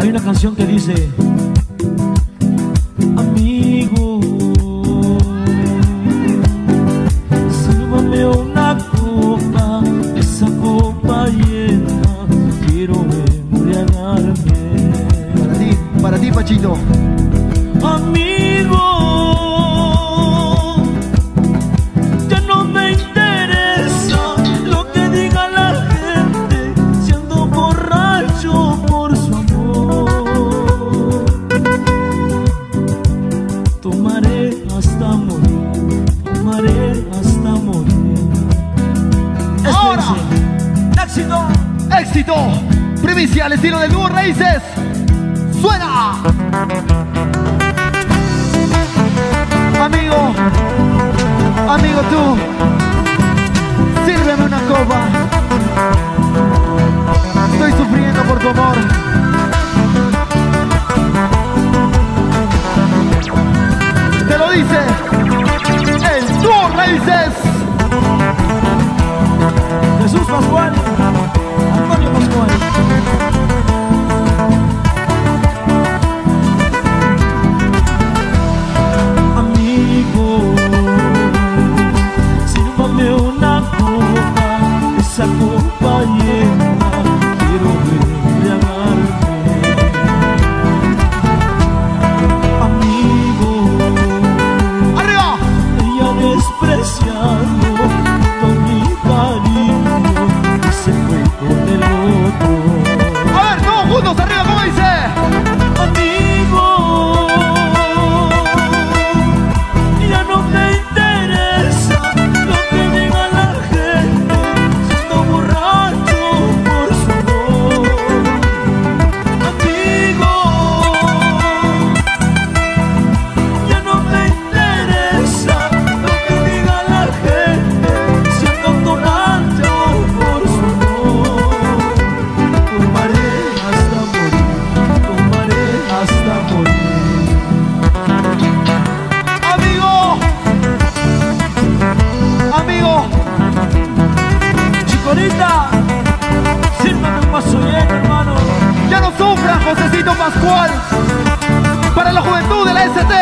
Hay una canción que dice: amigo, sírvame una copa, esa copa llena, quiero embriagarme. Para ti, Pachito. Amigo, ya no me interesa lo que diga la gente, si ando borracho por su amor. Tomaré hasta morir, tomaré hasta morir. Ahora, éxito, éxito, primicia al estilo del dúo Raíces. ¡Suena! Amigo, amigo tú, sírveme una copa. Estoy sufriendo por tu amor. Te lo dice el dúo Raíces. Jesús Pascual, Antonio Pascual. Esa copa llena, quiero embriagarme. Amigo, ¡arriba! ella despreciando con mi cariño y se fue con el otro. A ver, todos juntos, arriba, ¿cómo dice? Amigo, ya no me interesa lo que diga la gente, siendo borracho por su amor. Amigo, ya no me interesa lo que diga la gente, siendo borracho por su amor. Tomaré hasta morir, tomaré hasta morir. Amigo, amigo, Chicorita, sírvame un vaso lleno, hermano. ya no sufras, Josecito Pascual. Para la juventud de la ST,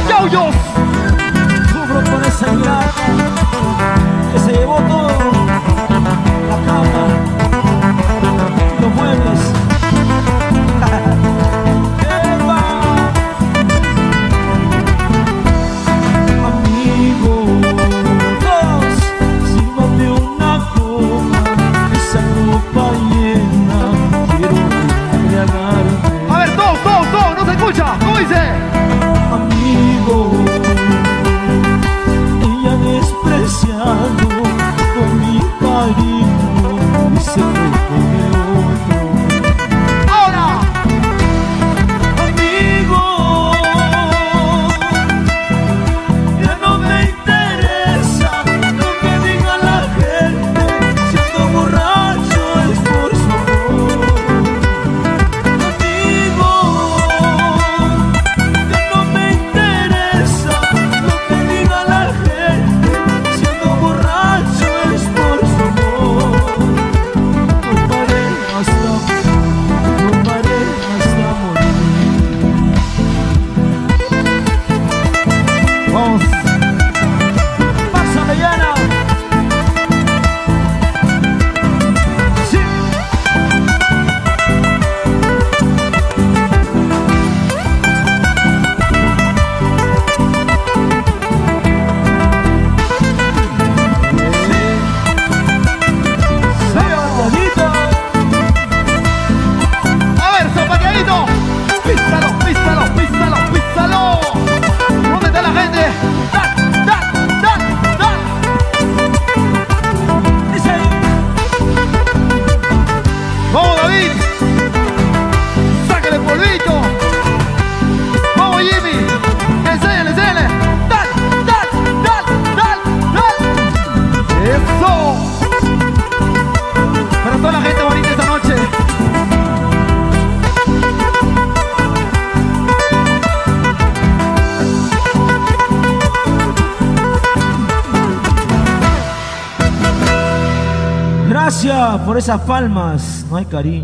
Yauyos. Sufro por esa mirada que se llevó todo, la cama, los muebles. ¡Eva! Amigo, dos, sírvame una copa, esa copa llena, quiero embriagarme. A ver, todos, no se escucha. ¿Cómo dice? Amigo, ella despreciando con mi cariño y se fue con el otro. Ahora, Amigo, ya no me interesa lo que diga la gente, siendo borracho es por su amor. Amigo, ya no me interesa lo que diga la gente, siendo borracho es por su amor. Tomaré hasta morir. vamos. Pásame, Yana. Sí. Zapateadito. A ver, zapateadito. Písalo, písalo, písalo, písalo. ¿Dónde está la gente? ¡Dale! Dice ahí. Vamos, David. Sácale el polvito. Vamos, Jimmy. Enséñale. Dale. Eso. Para toda la gente bonita esta noche. Gracias por esas palmas. No hay cariño.